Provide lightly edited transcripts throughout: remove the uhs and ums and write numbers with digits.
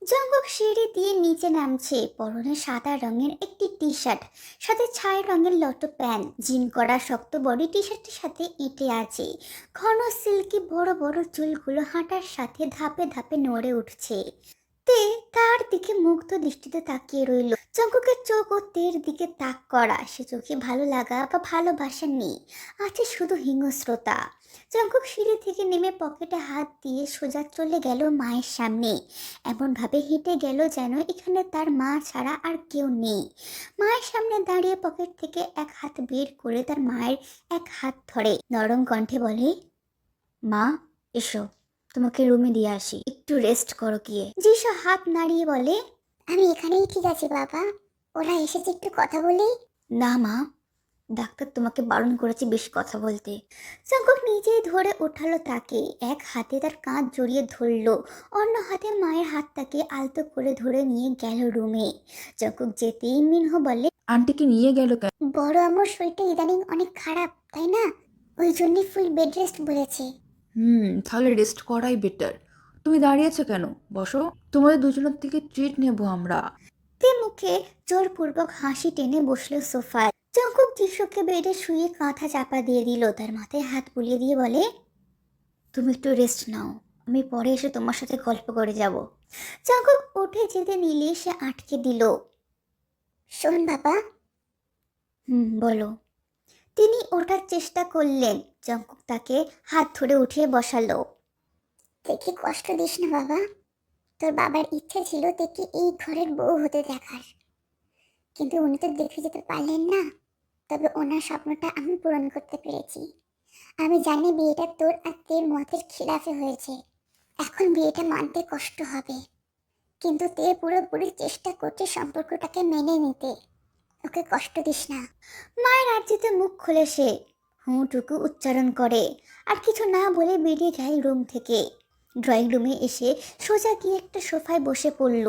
জঙ্গক সিঁড়ি দিয়ে নিচে নামছে, পরনে সাদা রঙের একটি টি শার্ট, সাথে ছাই রঙের লটো প্যান্ট, জিন করা শক্ত বডি টি শার্টের সাথে এঁটে আছে। ঘন সিল্কি বড় বড় চুলগুলো হাঁটার সাথে ধাপে ধাপে নড়ে উঠছে। তে তার দিকে মুগ্ধ দৃষ্টিতে তাকিয়ে রইল। জঙ্গকের চোখ ও তের দিকে তাক করা, সে চোখে ভালো লাগা বা ভালোবাসা নেই, আছে শুধু হিংস্রতা। জঙ্গক সিঁড়ি থেকে নেমে পকেটে হাত দিয়ে সোজা চলে গেল মায়ের সামনে। এমনভাবে হেঁটে গেল যেন এখানে তার মা ছাড়া আর কেউ নেই। মায়ের সামনে দাঁড়িয়ে পকেট থেকে এক হাত বের করে তার মায়ের এক হাত ধরে নরম কণ্ঠে বলে, মা, এসো, তোমাকে রুমে দিয়ে আসি, একটু রেস্ট করো গিয়ে। জিসা হাত নাড়িয়ে বলে, আমি এখানেই ঠিক আছি বাবা, ওরা এসেছে একটু কথা বলি। না মা, ডাক্তার তোমাকে বারণ করেছে বেশি কথা বলতে। জঙ্গক নিজেই ধরে ওঠালো তাকে, এক হাতে তার কাঁধ জড়িয়ে ধরলো, অন্য হাতে মায়ের হাতটাকে আলতো করে ধরে নিয়ে গেল রুমে। জঙ্গক যেতেই মিনহো বলে, আন্টিকে নিয়ে গেল কেন? বড় আমার শরীরটা ইদানিং অনেক খারাপ, তাই না? ওই জন্যই ফুল বেড রেস্ট বলেছে। তাহলে রেস্ট করাই বেটার। তুমি দাঁড়িয়েছো কেন? বসো, তোমাদের দুজনের থেকে ট্রিট নেব আমরা। তে মুখে জোরপূর্বক হাসি টেনে বসলো সোফায়। জঙ্গক যিশুকে বেডে শুয়ে কাঁথা চাপা দিয়ে দিল, তার মাথায় হাত বুলিয়ে দিয়ে বলে, তুমি একটু রেস্ট নাও, আমি পরে এসে তোমার সাথে গল্প করে যাব। জঙ্গক উঠে যেতে নিলে সে আটকে দিল। শোন বাবা, বলো। তিনি ওঠার চেষ্টা করলেন, জঙ্গক তাকে হাত ধরে উঠিয়ে বসালো। দেখি কষ্ট দিস না বাবা, তোর বাবার ইচ্ছে ছিল দেখি এই ঘরের বউ হতে দেখার, কিন্তু উনি তো দেখে যেতে পারলেন না। তবে ওনার স্বপ্নটা আমি পূরণ করতে পেরেছি। আমি জানি বিয়েটা তোর আর তের মতের খিলাফে হয়েছে, এখন বিয়েটা মানতে কষ্ট হবে, কিন্তু তে পুরোপুরি চেষ্টা করছে সম্পর্কটাকে মেনে নিতে। ওকে কষ্ট দিস না। মায়ের আর্জিতে মুখ খুলে সে হুঁটুকু উচ্চারণ করে, আর কিছু না বলে বেরিয়ে যায় রুম থেকে। ড্রয়িং রুমে এসে সোজা গিয়ে একটা সোফায় বসে পড়ল,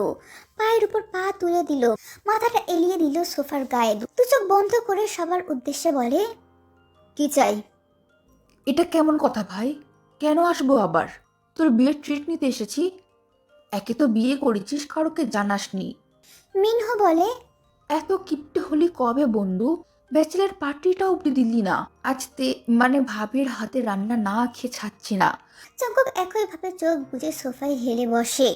পায়ের উপর পা তুলে দিল, মাথাটা এলিয়ে দিল সোফার গায়ে, দু চোখ বন্ধ করে সবার উদ্দেশ্যে বলে, কি চাই? এটা কেমন কথা ভাই? কেন আসবো আবার? তোর বিয়ের ট্রিট নিতে এসেছি। একে তো বিয়ে করেছিস, কারোকে জানাসনি। মিনহো বলে, এত কিপটে হলি কবে বন্ধু? ব্যাচেলার পার্টিটা অব্দি দিলি না। আজতে মানে ভাবির হাতে রান্না না খেয়ে ছাড়ছি না। চঙ্কক একইভাবে চোখ বুজে সোফায় হেলে বসে।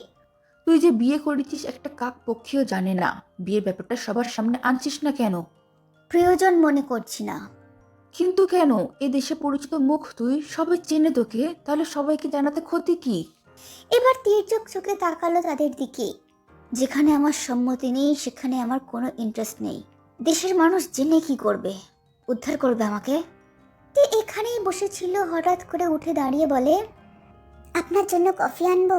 তুই যে বিয়ে করেছিস একটা কাক পক্ষীও জানে না। বিয়ের ব্যাপারটা সবার সামনে আনছিস না কেন? প্রয়োজন মনে করছি না। কিন্তু কেন? এ দেশে পরিচিত মুখ তুই, সবাই চেনে তোকে, তাহলে সবাইকে জানাতে ক্ষতি কি? এবার তীর্যক চোখে তাকালো তাদের দিকে। যেখানে আমার সম্মতি নেই সেখানে আমার কোনো ইন্টারেস্ট নেই। দেশের মানুষ জেনে কি করবে? উদ্ধার করবে আমাকে? তে এখানেই বসেছিল, হঠাৎ করে উঠে দাঁড়িয়ে বলে, আপনার জন্য কফি আনবো?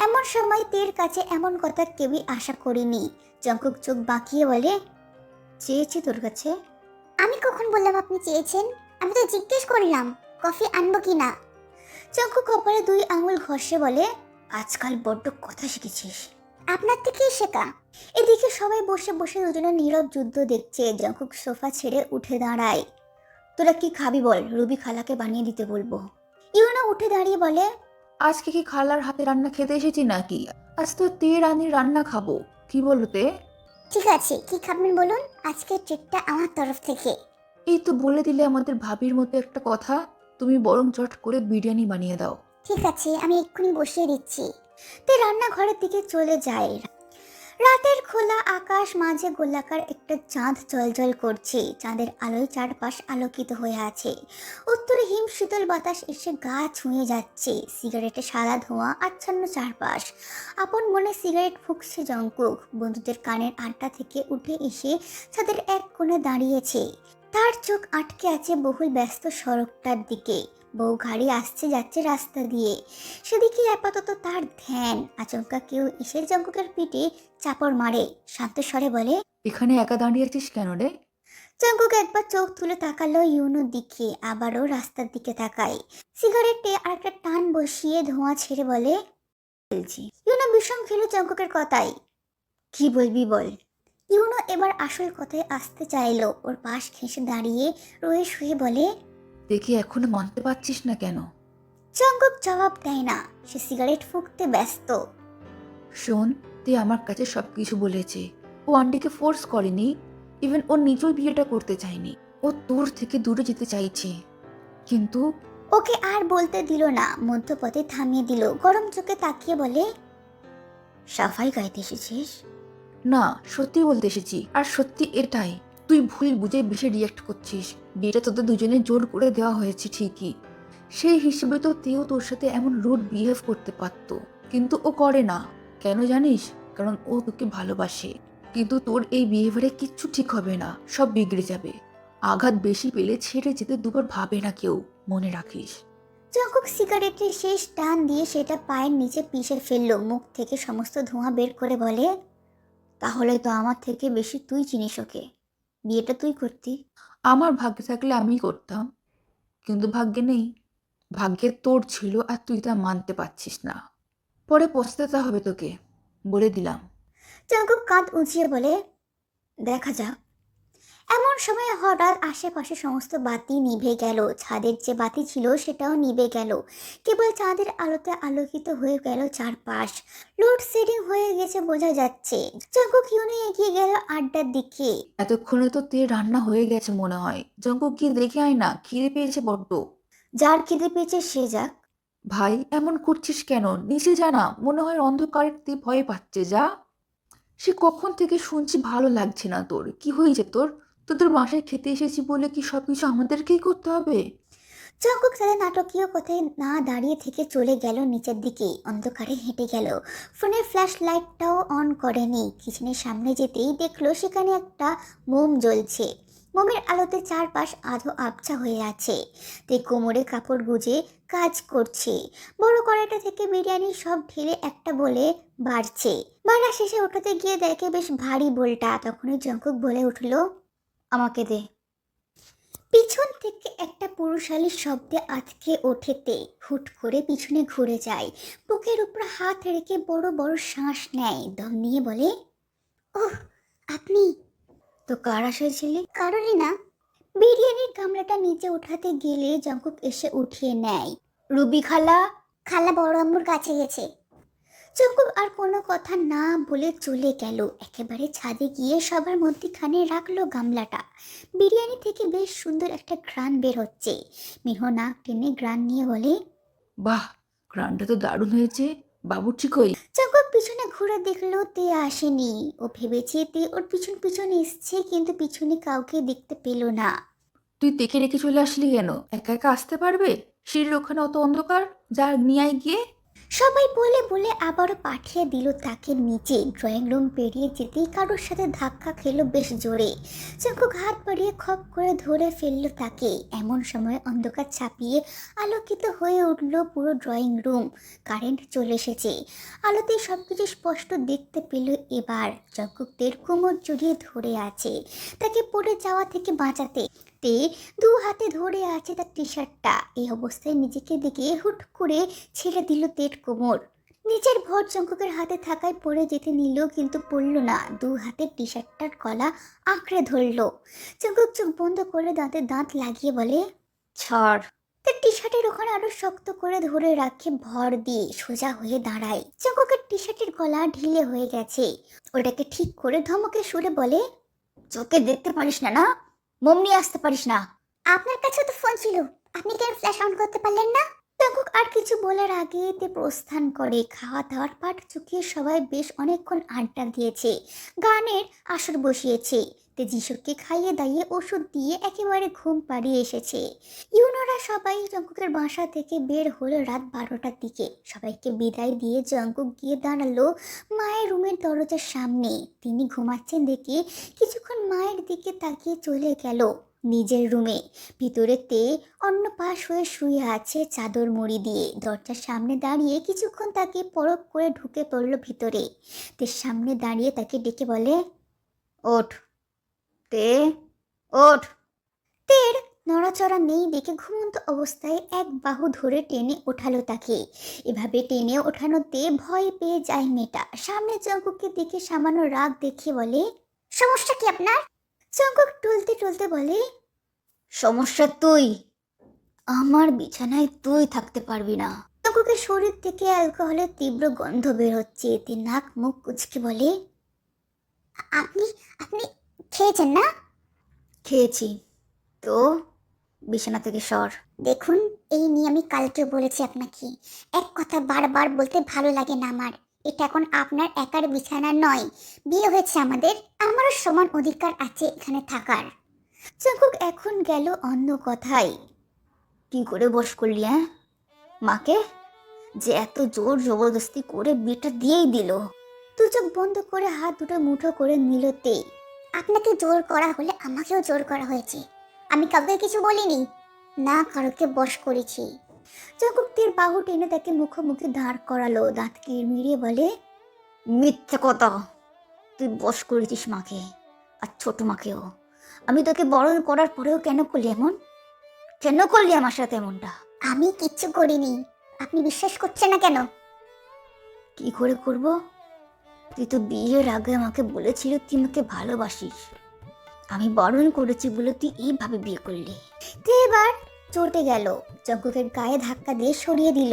এমন সময় তের কাছে এমন কথা কেউই আশা করেনি। জঙ্কুক চোখ বাঁকিয়ে বলে, চেয়েছি তোর কাছে। আমি কখন বললাম আপনি চেয়েছেন? আমি তো জিজ্ঞেস করলাম কফি আনবো কি না। জঙ্কুক কপালে দুই আঙুল ঘষে বলে, আজকাল বড্ড কথা শিখেছিস। আপনার থেকেই শেখা। এদিকে সবাই বসে বসে দুজনের নীরব যুদ্ধ দেখছে। জঙ্কুক সোফা ছেড়ে উঠে দাঁড়ায়। তোরা কি খাবি বল, রুবি খালাকে বানিয়ে দিতে বলবো। ইউনো উঠে দাঁড়িয়ে বলে, আজকে কি খালার হাতে রান্না খেতে এসেছি নাকি? আজ তো তে রানীর রান্না খাবো। কি বলতে? ঠিক আছে, কি খাবেন বলুন, আজকের ট্রিটটা আমার তরফ থেকে। এই তো বলে দিলে আমাদের ভাবির মতো একটা কথা। তুমি বরং চট করে বিরিয়ানি বানিয়ে দাও। ঠিক আছে, আমি এক্ষুনি বসিয়ে দিচ্ছি। তে রান্নাঘরের দিকে চলে যায়। রাতের খোলা আকাশ, মাঝে গোলাকার একটা চাঁদ জলজল করছে। চাঁদের আলোয় চারপাশ আলোকিত হয়ে আছে। উত্তরে হিম শীতল বাতাস এসে গা ছুঁয়ে যাচ্ছে। সিগারেটে সাদা ধোঁয়া আচ্ছন্ন চারপাশ। আপন মনে সিগারেট ফুঁকছে জঙ্কুক। বন্ধুদের কানের আড্ডা থেকে উঠে এসে ছাদের এক কোণে দাঁড়িয়েছে। তার চোখ আটকে আছে বহুল ব্যস্ত সড়কটার দিকে। বউ গাড়ি আসছে যাচ্ছে রাস্তা দিয়ে, সেদিকে আপাতত তার ধ্যান। আচমকা কেউ এসে জঙ্কুকের পিঠে চাপড় মারে, শান্ত স্বরে বলে, এখানে একা দাঁড়িয়ে আছিস কেন রে? জঙ্কুক একবার চোখ তুলে তাকালো ইউনোর দিকে, আবারও রাস্তার দিকে তাকায়। সিগারেটে আর একটা টান বসিয়ে ধোঁয়া ছেড়ে বলে, বলছি। ইউনো বিষম খেলো জঙ্কুকের কথায়। কি বলবি বল। ইউনো এবার আসল কথায় আসতে চাইলো। ওর পাশ ঘেঁষে দাঁড়িয়ে রয়ে শুয়ে বলে, দেখি এখনো মানতে পারছিস না কেন? জঙ্কুক জবাব দেয় না, সে সিগারেট ফুঁকতে ব্যস্ত। শোন, তুই আমার কাছে সবকিছু বলেছে। ও আন্টিকে ফোর্স করেনি, ইভেন ও নিজেও বিয়েটা করতে চায়নি। ও তোর থেকে দূরে যেতে চাইছে, কিন্তু ওকে আর বলতে দিল না, মধ্যপথে থামিয়ে দিল, গরম চোখে তাকিয়ে বলে, সাফাই গাইতে এসেছিস? না, সত্যি বলতে এসেছি। আর সত্যি এটাই, তুই ভুল বুঝে বেশি রিয়াক্ট করছিস। বিয়েটা তোদের দুজনে জোর করে দেওয়া হয়েছে ঠিকই, সেই হিসেবে তো তেও তোর সাথে এমন রুড বিহেভ করতে পারতো, কিন্তু ও করে না। কেন জানিস? কারণ ও তোকে ভালোবাসে। কিন্তু তোর এই বিহেভিয়ারে কিচ্ছু ঠিক হবে না, সব বিগড়ে যাবে। আঘাত বেশি পেলে ছেড়ে যেতে দুবার ভাবে না কেউ, মনে রাখিস। জঙ্কুক সিগারেটের শেষ টান দিয়ে সেটা পায়ের নিচে পিষে ফেললো, মুখ থেকে সমস্ত ধোঁয়া বের করে বলে, তাহলে তো আমার থেকে বেশি তুই চিনিস ওকে, বিয়েটা তুই করতি। আমার ভাগ্যে থাকলে আমি করতাম, কিন্তু ভাগ্যে নেই। ভাগ্যে তোর ছিল আর তুই তা মানতে পারছিস না। পরে পস্তাতে হবে তোকে, বলে দিলাম। জঙ্কুক কাঁধ উঁচিয়ে বলে, দেখা যাক। এমন সময় হঠাৎ আশেপাশে সমস্ত বাতি নিভে গেল, ছাদের যে বাতি ছিল সেটাও নিভে গেল, কেবল চাঁদের আলোতে আলোকিত হয়ে গেল চারপাশ। লোডশেডিং হয়ে গেছে বোঝা যাচ্ছে। জঙ্কুক ইউনে এগিয়ে গেল আড্ডার দিকে। এতক্ষণে তো তেল রান্না হয়ে গেছে মনে হয়। জঙ্কুক গিয়ে দেখে আয় না, খিদে পেয়েছে বড্ড। যার খিদে পেয়েছে সে যাক। ভাই, এমন করছিস কেন? নিচে যা না, মনে হয় অন্ধকারের তে ভয় পাচ্ছে। যা। সে কখন থেকে শুনছি ভালো লাগছে না তোর। কি হয়েছে তোর? তোদের বাসায় খেতে এসেছি বলে কি সবকিছু আমাদেরকেই করতে হবে? জঙ্কুক তাদের নাটকীয় কথায় না দাঁড়িয়ে থেকে চলে গেল নিচের দিকে, অন্ধকারে হেঁটে গেল। ফোনের ফ্ল্যাশ লাইটটাও অন করেনি। কিচেনের সামনে যেতেই দেখলো সেখানে একটা মোম জ্বলছে। মোমের আলোতে চারপাশ আধো আবছা হয়ে আছে। তে কোমরে কাপড় গুজে কাজ করছে। বড় কড়াইটা থেকে বিরিয়ানি সব ঢেলে একটা বলে বাড়ছে। বাড়া শেষে ওঠাতে গিয়ে দেখে বেশ ভারী বোলটা। তখনই জঙ্কুক বলে উঠল, আমাকে দে। পিছন থেকে একটা পুরুষালী শব্দে আঁতকে ওঠেতে হুট করে পিছনে ঘুরে যায়, বুকের উপর হাত রেখে বড় বড় শ্বাস নেয়, দম নিয়ে বলে, ওহ, আপনি? তো কার আশায় ছিলি? কারোরই না। বিরিয়ানির গামলাটা নিচে উঠাতে গেলে জঙ্কুক এসে উঠিয়ে নেয়। রুবি খালা। খালা বড় আম্মুর কাছে গেছে। জঙ্কুক আর কোনো কথা না বলে চলে গেল। একেবারে ছাদে গিয়ে সবার মধ্যখানে রাখলো গামলাটা। বিরিয়ানি থেকে বেশ সুন্দর একটা ঘ্রাণ বের হচ্ছে। মিহ নাক টেনে ঘ্রাণ নিয়ে বলে, বাহ, গ্রানটা তো দারুণ হয়েছে। বাবুর্চি কই? জঙ্কুক পিছনে ঘুরে দেখলো তে আসেনি। ও ভেবেছে তে ওর পিছন পিছন এসছে, কিন্তু পিছনে কাউকে দেখতে পেল না। তুই দেখে রেখে চলে আসলি কেন? একা একা আসতে পারবে? সিঁড়ির ওখানে অত অন্ধকার। যা, নিয়ে আয় গিয়ে। সবাই বলে বলে আবারও পাঠিয়ে দিল তাকে নিচে। ড্রয়িং রুম পেরিয়ে যেতেই কারোর সাথে ধাক্কা খেলো বেশ জোরে। জঙ্কুক হাত বাড়িয়ে খপ করে ধরে ফেললো তাকে। এমন সময় অন্ধকার ছাপিয়ে আলোকিত হয়ে উঠল পুরো ড্রয়িং রুম। কারেন্ট চলে এসেছে। আলোতে সবকিছু স্পষ্ট দেখতে পেল এবার। জঙ্কুক তের কোমর জড়িয়ে ধরে আছে, তাকে পড়ে যাওয়া থেকে বাঁচাতে। তে দু হাতে ধরে আছে তার টি শার্টটা। এই অবস্থায় নিজেকে দিকে হুট করে ছেড়ে দিল তের কোমর। নিচের ভর জঙ্কুকের হাতে থাকায় পড়ে যেতে নিল, কিন্তু পড়ল না। দু হাতে টি শার্টটার গলা আঁকড়ে ধরল। জঙ্কুক চোখ বন্ধ করে দাঁতে দাঁত লাগিয়ে বলে, ছাড়। তার টি শার্টের ওখানে আরো শক্ত করে ধরে রাখে ভর দিয়ে সোজা হয়ে দাঁড়ায়। জঙ্কুকের টি শার্টের গলা ঢিলে হয়ে গেছে। ওটাকে ঠিক করে ধমকে সুরে বলে, চোখে দেখতে পারিস না না? মোম নিয়ে আসতে পারিস না? আপনার কাছে তো ফোন ছিল, আপনি কেন ফ্ল্যাশ অন করতে পারলেন না? জঙ্কুক আর কিছু বলার আগে তে প্রস্থান করে। খাওয়া দাওয়ার পাট চুকিয়ে সবাই বেশ অনেকক্ষণ আড্ডা দিয়েছে, গানের আসর বসিয়েছে। তে যিশুকে খাইয়ে দাইয়ে ওষুধ দিয়ে একেবারে ঘুম পাড়িয়ে এসেছে। ইউনোরা সবাই জঙ্কুকের বাসা থেকে বের হলো রাত 12টার দিকে। সবাইকে বিদায় দিয়ে জঙ্কুক গিয়ে দাঁড়ালো মায়ের রুমের দরজার সামনে। তিনি ঘুমাচ্ছেন দেখে কিছুক্ষণ মায়ের দিকে তাকিয়ে চলে গেল নিজের রুমে। ভিতরে তে অন্য পাশ হয়ে শুয়ে আছে চাদর মুড়ি দিয়ে। দরজার সামনে দাঁড়িয়ে কিছুক্ষণ তাকে পরখ করে ঢুকে পড়ল ভিতরে। তের সামনে দাঁড়িয়ে তাকে ডেকে বলে, ওঠ তে, ওঠ। তের নড়াচড়া নেই দেখে ঘুমন্ত অবস্থায় এক বাহু ধরে টেনে ওঠালো তাকে। এভাবে টেনে ওঠানোতে ভয় পেয়ে যায় মেয়েটা। সামনে জঙ্কুককে দেখে সামান্য রাগ দেখিয়ে বলে, সমস্যা কি আপনার? জঙ্কুক টলতে টলতে বলে, সমস্যা তুই। আমার বিছানায় তুই থাকতে পারবি না। তো জঙ্কুকের শরীর থেকে অ্যালকোহলের তীব্র গন্ধ বের হচ্ছে। এতে নাক মুখ কুচকে বলে, আপনি আপনি খেয়েছেন না? খেয়েছি। তো বিছানা থেকে সর। দেখুন, এই নিয়ে আমি কালকেও বলেছি আপনাকে, এক কথা বারবার বলতে ভালো লাগে না আমার। এটা এখন আপনার একার বিছানা নয়, বিয়ে হয়েছে আমাদের, আমারও সমান অধিকার আছে এখানে থাকার। জঙ্কুক এখন গেল অন্য কথায়। কি করে বশ করলি, হ্যাঁ? মাকে যে এত জোর জবরদস্তি করে বিয়েটা দিয়েই দিল। দু চোখ বন্ধ করে হাত দুটো মুঠো করে নিল তে। আপনাকে জোর করা হলে আমাকেও জোর করা হয়েছে, আমি কাউকে কিছু বলিনি, না কারোকে বশ করেছি। জঙ্কুক তীর বাহু টেনে তাকে মুখোমুখি দাঁড় করালো, দাঁত কিড়মিড়িয়ে বলে, মিথ্যে কথা। তুই বশ করেছিস মাকে, আর ছোট মাকেও। আমি তোকে বরণ করার পরেও কেন করলি এমন? কেন করলি আমার সাথে এমনটা? আমি কিচ্ছু করিনি, আপনি বিশ্বাস করছেন না কেন? কি করে করব? তুই তো বিয়ের আগে আমাকে বলেছিলি তুই আমাকে ভালোবাসিস। আমি বারণ করেছি বলে তুই এইভাবে বিয়ে করলি। তুই এবার চটে গেল, জঙ্কুকের গায়ে ধাক্কা দিয়ে সরিয়ে দিল।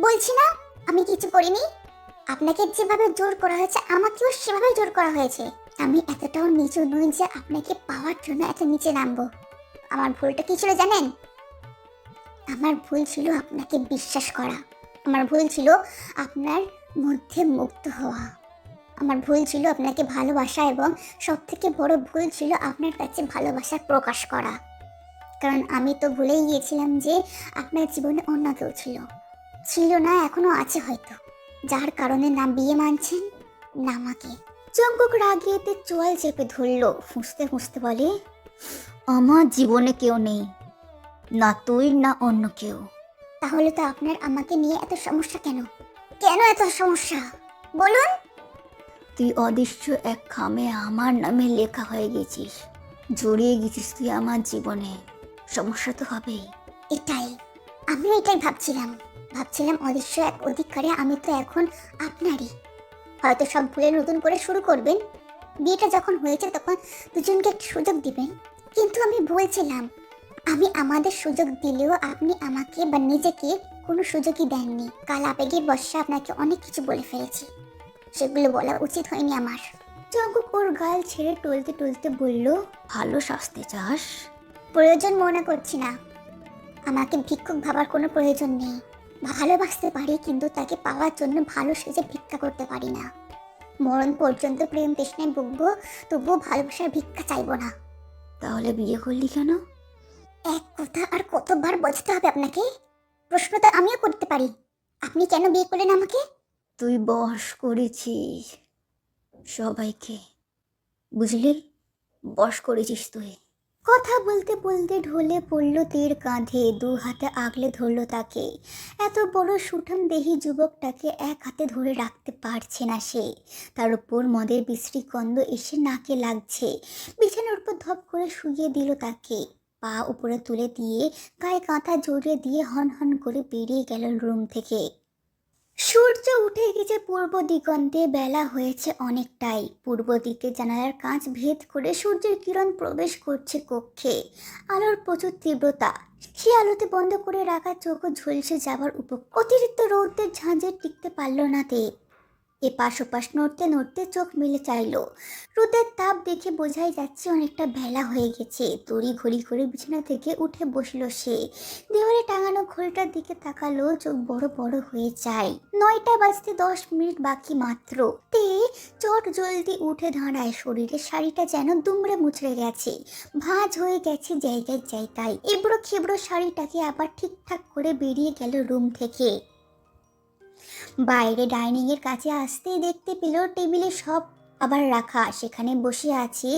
বলছি না আমি কিছু করিনি, আপনাকে যেভাবে জোর করা হয়েছে আমাকেও সেভাবে জোর করা হয়েছে। আমি এতটাও নিচু নই যে আপনাকে পাওয়ার জন্য এত নিচে নামবো। আমার ভুলটা কি ছিল জানেন? আমার ভুল ছিল আপনাকে বিশ্বাস করা, আমার ভুল ছিল আপনার মধ্যে মুক্ত হওয়া, আমার ভুল ছিল আপনাকে ভালোবাসা, এবং সব থেকে বড় ভুল ছিল আপনার কাছে ভালোবাসা প্রকাশ করা। কারণ আমি তো ভুলেই গিয়েছিলাম যে আপনার জীবনে অন্য কেউ ছিল না, এখনো আছে হয়তো, যার কারণে না বিয়ে মানছেন না আমাকে। জঙ্কুক রাগিয়েতে চোয়াল চেপে ধরলো, ফুঁসতে ফুঁসতে বলে, আমার জীবনে কেউ নেই, না তুই না অন্য কেউ। তাহলে তো আপনার আমাকে নিয়ে এত সমস্যা কেন? কেন এত সমস্যা বলুন? তুই অদৃশ্য এক খামে আমার নামে লেখা হয়ে গেছিস, জড়িয়ে গেছিস তুই আমার জীবনে। সমস্যা তো হবেই। আমিও এটাই ভাবছিলাম অদৃশ্য এক অধিকারে আমি তো এখন আপনারই। হয়তো সব ভুলে নতুন করে শুরু করবেন, বিয়েটা যখন হয়েছে তখন দুজনকে একটা সুযোগ দিবেন, কিন্তু আমি বলছিলাম আমি আমাদের সুযোগ দিলেও আপনি আমাকে বা নিজেকে কোনো সুযোগই দেননি। কাল আবেগের বশে আপনাকে অনেক কিছু বলে ফেলেছি, সেগুলো বলা উচিত হয়নি আমার। জঙ্কুক ওর গাল ছেড়ে টলতে টলতে বলল, ভালো শাস্তি চাস? প্রয়োজন মনে করছি না, আমাকে ভিক্ষুক ভাবার কোনো প্রয়োজন নেই। ভালোবাসতে পারি, কিন্তু তাকে পাওয়ার জন্য ভালো সেজে ভিক্ষা করতে পারি না। মরণ পর্যন্ত প্রেম তৃষ্ণায় ভুগবো, তবুও ভালোবাসার ভিক্ষা চাইবো না। তাহলে বিয়ে করলি কেন? এক কথা আর কতবার বলতে হবে আপনাকে? প্রশ্ন তো আমিও করতে পারি, আপনি কেন বিয়ে করলেন আমাকে? তুই বশ করেছিস সবাইকে, বুঝলি? বশ করেছিস তুই। কথা বলতে বলতে ঢলে পড়ল তীর কাঁধে, দু হাতে আগলে ধরল তাকে। এত বড় সুঠাম দেহি যুবকটাকে এক হাতে ধরে রাখতে পারছে না সে। তার উপর মদের বিশ্রী গন্ধ এসে নাকে লাগছে। বিছানার উপর ধপ করে শুইয়ে দিল তাকে, পা উপরে তুলে দিয়ে গায়ে কাঁথা জড়িয়ে দিয়ে হন হন করে বেরিয়ে গেল রুম থেকে। সূর্য উঠে গেছে পূর্ব দিগন্তে, বেলা হয়েছে অনেকটাই। পূর্ব দিকে জানালার কাঁচ ভেদ করে সূর্যের কিরণ প্রবেশ করছে কক্ষে। আলোর প্রচুর তীব্রতা, সে আলোতে বন্ধ করে রাখা চোখও ঝলসে যাবার অতিরিক্ত রৌদ্রের ঝাঁঝে টিকতে পারল না তে। এপাশ ওপাশ নড়তে নড়তে চোখ মেলে চাইল। রোদের তাপ দেখে বোঝাই যাচ্ছে অনেকটা বেলা হয়ে গেছে। তড়ি ঘড়ি করে বিছানা থেকে উঠে বসল সে। দেওয়ালে টাঙানো ঘড়িটার দিকে তাকালো, চোখ বড় বড় হয়ে যায়। 9টা বাজতে 10 মিনিট বাকি মাত্র। তে চট জলদি উঠে দাঁড়ায়। শরীরের শাড়িটা যেন দুমড়ে মুচড়ে গেছে, ভাঁজ হয়ে গেছে জায়গায় জায়গায়। এবড়ো খেবড়ো শাড়িটাকে আবার ঠিকঠাক করে বেরিয়ে গেল রুম থেকে। বাইরে ডাইনিং এর কাছে আসতেই দেখতে পেল টেবিলে সব আবার রাখা। সেখানে বসে আছে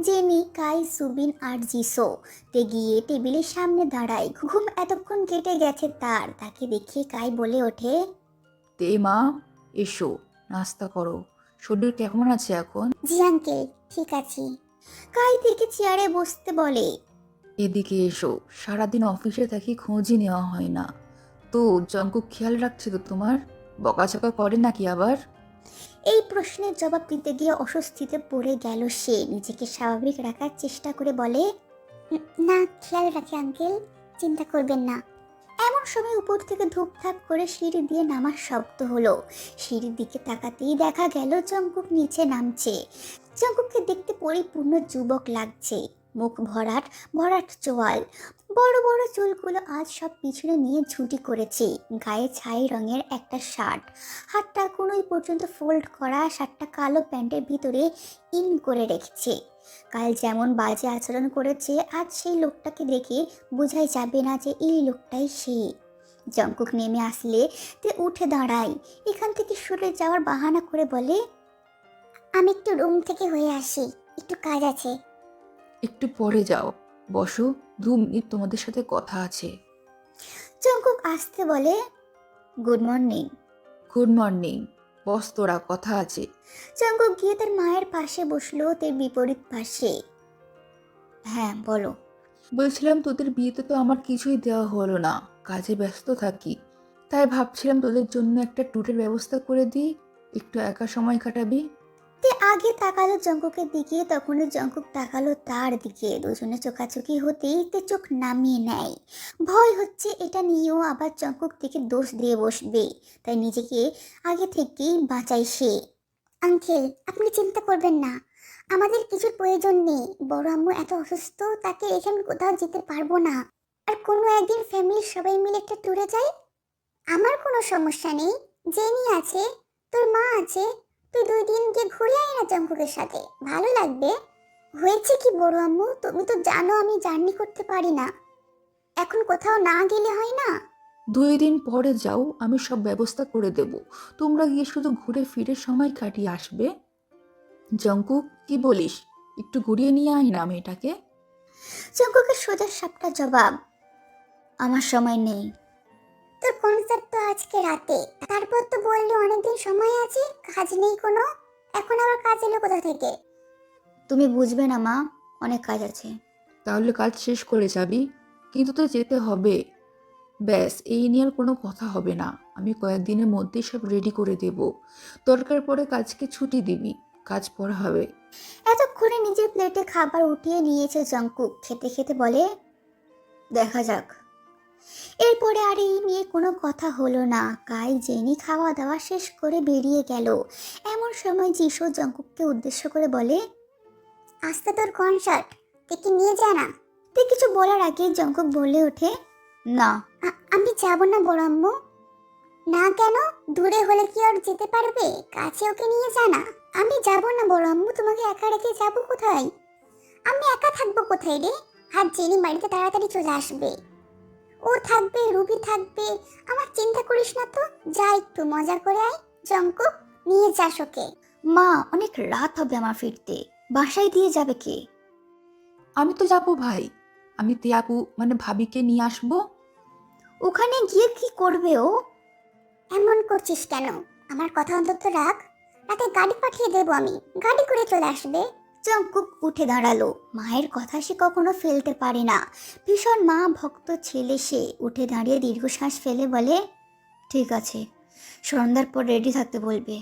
জেনি, কাই, সুবিন আর জিসো। তে গিয়ে টেবিলের সামনে দাঁড়ায়। ঘুম এতক্ষণ কেটে গেছে তার। তাকে দেখে কাই বলে ওঠে, তে মা, এসো নাস্তা করো। শরীর কেমন আছে এখন? জি আঙ্কেল, ঠিক আছি। কাই থেকে চেয়ারে বসতে বলে, এদিকে এসো, সারাদিন অফিসে থাকি, খোঁজই নেওয়া হয় না। তো জঙ্কুক খেয়াল রাখছে তো তোমার? বকাঝকা করে নাকি আবার? এই প্রশ্নের জবাব দিতে গিয়ে অস্বস্তিতে পড়ে গেল সে। নিজেকে স্বাভাবিক রাখার চেষ্টা করে বলে, না, খেয়াল রাখি আঙ্কেল, চিন্তা করবেন না। এমন সময় উপর থেকে ধূপধাপ করে সিঁড়ি দিয়ে নামার শব্দ হলো। সিঁড়ির দিকে তাকাতেই দেখা গেল জঙ্কুক নিচে নামছে। জঙ্কুককে দেখতে পরিপূর্ণ যুবক লাগছে, মুখ ভরাট ভরাট চোয়াল, বড় বড় চুলগুলো আজ সব পিছনে নিয়ে ঝুঁটি করেছে, গায়ে ছাই রঙের একটা শার্ট, হাতটা কোনোই পর্যন্ত ফোল্ড করা, শার্টটা কালো প্যান্টের ভিতরে ইন করে রেখেছে। কাল যেমন বাজে আচরণ করেছে, আজ সেই লোকটাকে দেখে বোঝাই যাবে না যে এই লোকটাই সে। জঙ্কুক নেমে আসলে তে উঠে দাঁড়ায়, এখান থেকে সরে যাওয়ার বাহানা করে বলে, আমি একটু রুম থেকে হয়ে আসি, একটু কাজ আছে। একটু পরে যাও, বসো, 2 মিনিট তোমাদের সাথে কথা আছে। জঙ্কুক আসতে বলে, গুড মর্নিং। গুড মর্নিং, বস তোরা কথা আছে। জঙ্কুক গিয়ে তার মায়ের পাশে বসলো, তার বিপরীত পাশে। হ্যাঁ বলো। বলছিলাম তোদের বিয়েতে তো আমার কিছুই দেওয়া হলো না, কাজে ব্যস্ত থাকি, তাই ভাবছিলাম তোদের জন্য একটা ট্যুরের ব্যবস্থা করে দিই, একটু একা সময় কাটাবি। তে আগে তাকালো জঙ্কুকের দিকে, তখনই জঙ্কুক তাকালো তার দিকে। দুজনে চোখাচোখি হতেই তে চোখ নামিয়ে নেয়। ভয় হচ্ছে এটা নিয়েও আবার জঙ্কুক থেকে দোষ দিয়ে বসবে, তাই নিজেকে আগে থেকেই বাঁচাই সে। আঙ্কেল, আপনি চিন্তা করবেন না, আমাদের কিছুর প্রয়োজন নেই। বড় আম্মু এত অসুস্থ, তাকে রেখে আমি কোথাও যেতে পারবো না। আর কোনো একদিন ফ্যামিলির সবাই মিলে একটা ট্যুরে যাই। আমার কোনো সমস্যা নেই, জেনি আছে, তোর মা আছে, তুই 2 দিন গিয়ে ঘুরে আয় না জঙ্কুকের সাথে, ভালো লাগবে। হয়েছে কি বড় আম্মু, তুমি তো জানো আমি জার্নি করতে পারি না, এখন কোথাও না গেলে হয় না। 2 দিন পরে যাও, আমি সব ব্যবস্থা করে দেব, তোমরা গিয়ে শুধু ঘুরে ফিরে সময় কাটিয়ে আসবে। জঙ্কুক, কি বলিস, একটু ঘুরিয়ে নিয়ে আয় না মেয়েটাকে। জঙ্কুকের সোজা সাপটা জবাব, আমার সময় নেই। তোর কনসার্ট তো আজকে রাতে, তারপর তো বললি অনেকদিন সময় আছে, কাজ নেই কোনো, এখন আবার কাজ এলো কোথা থেকে? তুমি বুঝবে না মা, অনেক কাজ আছে। তাহলে কাজ শেষ করে যাবি, কিন্তু তো যেতে হবে। ব্যাস, এই নিয়ে আর কোনো কথা হবে না, আমি কয়েকদিনের মধ্যেই সব রেডি করে দেব, দরকার পড়ে কাজকে ছুটি দিবি, কাজ পরে হবে। এতক্ষণে নিজের প্লেটে খাবার উঠিয়ে নিয়েছে জঙ্কুক, খেতে খেতে বলে, দেখা যাক। এরপরে আর এই নিয়ে কোনো কথা হলো না। কাল জেনি খাওয়া দাওয়া শেষ করে বেরিয়ে গেল। এমন সময় যিশু জঙ্কুককে উদ্দেশ্য করে বলে, আজকে তোর কনসার্ট, তুই কি নিয়ে যা না। তুই কিছু বলার আগে জঙ্কুক বলে ওঠে, না। আমি যাব না বড় আম্মু। না কেন? দূরে হলে কি আর যেতে পারবে? কাছে ওকে নিয়ে যা না। আমি যাব না বড় আম্মু, তোমাকে একা রেখে যাব কোথায়? আমি একা থাকবো কোথায় রে? আর জেনি বাড়িতে তাড়াতাড়ি চলে আসবে, ও থাকবে, রুবি থাকবে, আমার চিন্তা করিস না তো। যা একটু মজা করে আয়। জঙ্কুক, নিয়ে যাস ওকে। মা, অনেক রাত হবে আমার ফিরতে, বাসায় দিয়ে যাবে কে? আমি তো যাবো ভাই, আমি তিয়াপু মানে ভাবিকে নিয়ে আসবো। ওখানে গিয়ে কি করবে ও? এমন করছিস কেন? আমার কথা অন্তত রাখ, রাতে গাড়ি পাঠিয়ে দেবো আমি, গাড়ি করে চলে আসবে। জঙ্কুক উঠে দাঁড়ালো। মায়ের কথা সে কখনো ফেলতে পারে না, ভীষণ মা ভক্ত ছেলে সে। উঠে দাঁড়িয়ে দীর্ঘশ্বাস ফেলে বলে, ঠিক আছে, সন্ধ্যার পর রেডি থাকতে বলবে।